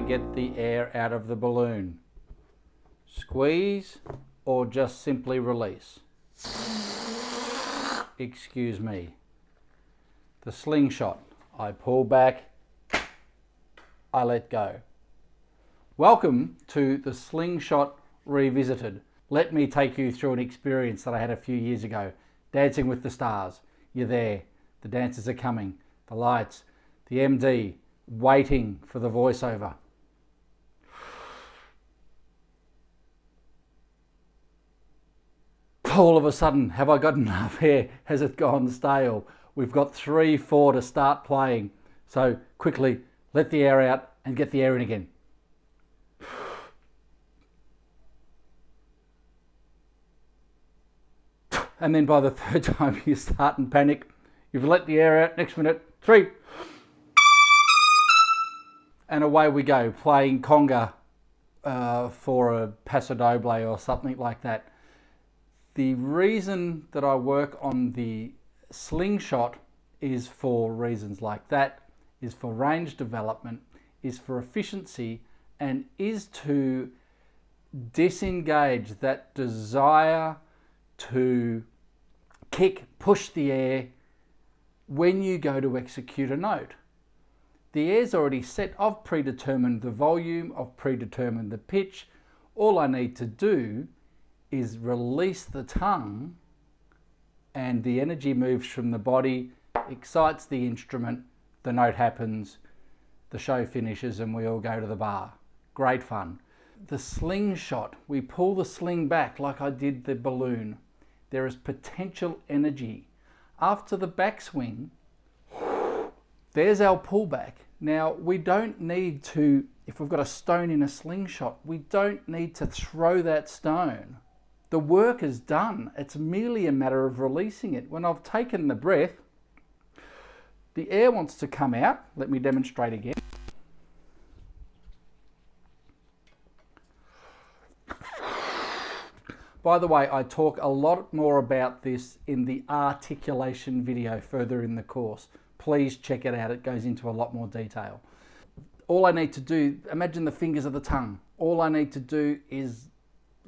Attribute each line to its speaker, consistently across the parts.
Speaker 1: get the air out of the balloon. Squeeze or just simply release. Excuse me. The SlingShot. I pull back, I let go. Welcome to the SlingShot Revisited. Let me take you through an experience that I had a few years ago. Dancing with the Stars. You're there. The dancers are coming. The lights. The MD waiting for the voiceover. All of a sudden, have I got enough air? Has it gone stale? We've got 3, 4 to start playing. So quickly, let the air out and get the air in again. And then by the third time you start and panic, you've let the air out, next minute, 3. And away we go, playing conga for a paso doble or something like that. The reason that I work on the SlingShot is for reasons like that, is for range development, is for efficiency, and is to disengage that desire to kick, push the air when you go to execute a note. The air's already set. I've predetermined the volume, I've predetermined the pitch. All I need to do is release the tongue and the energy moves from the body, excites the instrument, the note happens, the show finishes and we all go to the bar. Great fun. The SlingShot, we pull the sling back like I did the balloon. There is potential energy. After the backswing, there's our pullback. Now, we don't need to, if we've got a stone in a SlingShot, we don't need to throw that stone. The work is done. It's merely a matter of releasing it. When I've taken the breath, the air wants to come out. Let me demonstrate again. By the way, I talk a lot more about this in the articulation video further in the course. Please check it out. It goes into a lot more detail. All I need to do, imagine the fingers of the tongue. All I need to do is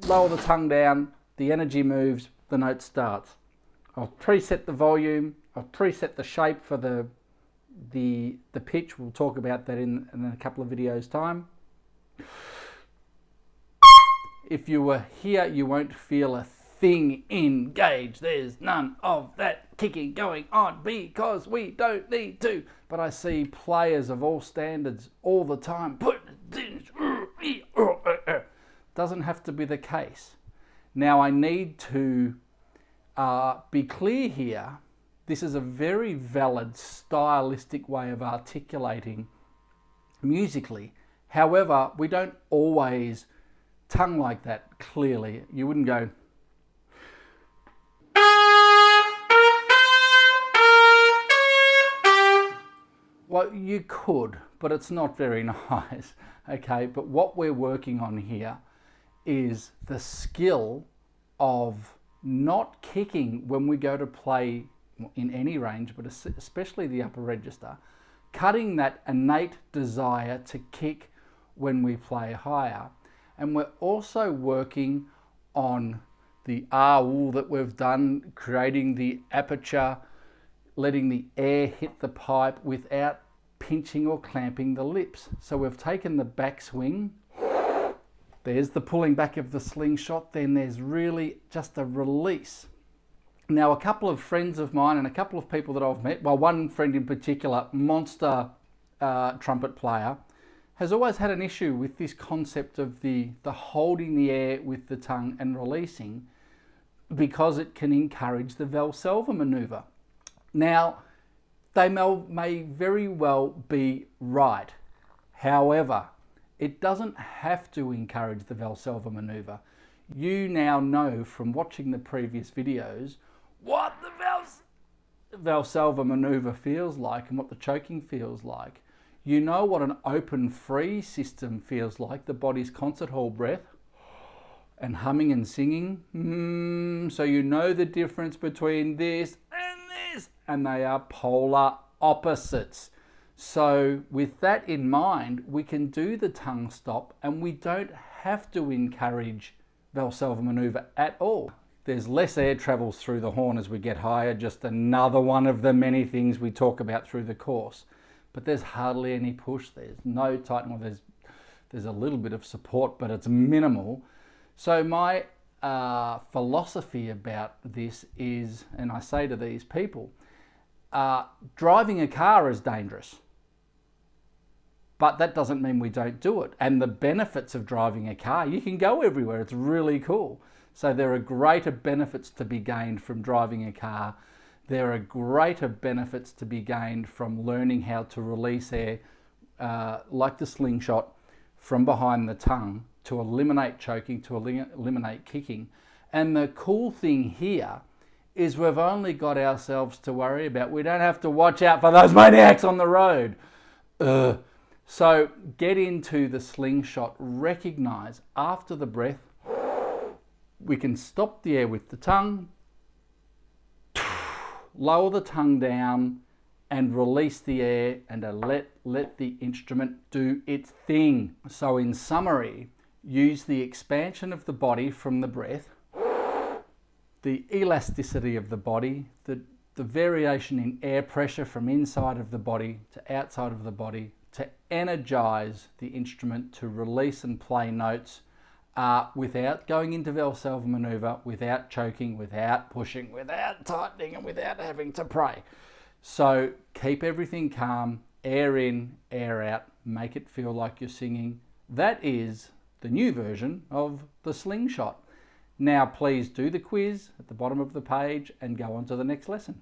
Speaker 1: lower the tongue down, the energy moves, the note starts. I'll preset the volume, I'll preset the shape for the pitch. We'll talk about that in a couple of videos time. If you were here, you won't feel a thing engaged. There's none of that kicking going on because we don't need to. But I see players of all standards all the time. Doesn't have to be the case. Now I need to be clear here. This is a very valid stylistic way of articulating musically. However, we don't always tongue like that clearly. You wouldn't go. Well, you could, but it's not very nice. Okay, but what we're working on here is the skill of not kicking when we go to play in any range, but especially the upper register, cutting that innate desire to kick when we play higher. And we're also working on the ah-ooh that we've done, creating the aperture, letting the air hit the pipe without pinching or clamping the lips. So we've taken the backswing. There's the pulling back of the SlingShot, then there's really just a release. Now, a couple of friends of mine and a couple of people that I've met, well, one friend in particular, monster trumpet player, has always had an issue with this concept of the holding the air with the tongue and releasing, because it can encourage the Valsalva maneuver. Now, they may very well be right. However, it doesn't have to encourage the Valsalva maneuver. You now know from watching the previous videos what the Valsalva maneuver feels like and what the choking feels like. You know what an open free system feels like, the body's concert hall breath and humming and singing. So you know the difference between this, and they are polar opposites. So with that in mind, we can do the tongue stop and we don't have to encourage Valsalva maneuver at all. There's less air travels through the horn as we get higher, just another one of the many things we talk about through the course. But there's hardly any push, there's no tightening, well, there's a little bit of support, but it's minimal. So my philosophy about this is, and I say to these people, driving a car is dangerous. But that doesn't mean we don't do it. And the benefits of driving a car, you can go everywhere. It's really cool. So there are greater benefits to be gained from driving a car. There are greater benefits to be gained from learning how to release air, like the SlingShot, from behind the tongue to eliminate choking, to eliminate kicking. And the cool thing here is we've only got ourselves to worry about. We don't have to watch out for those maniacs on the road. So get into the SlingShot, recognize after the breath, we can stop the air with the tongue, lower the tongue down and release the air and let the instrument do its thing. So in summary, use the expansion of the body from the breath, the elasticity of the body, the variation in air pressure from inside of the body to outside of the body, to energize the instrument to release and play notes without going into Valsalva maneuver, without choking, without pushing, without tightening, and without having to pray. So keep everything calm, air in, air out, make it feel like you're singing. That is the new version of the SlingShot. Now please do the quiz at the bottom of the page and go on to the next lesson.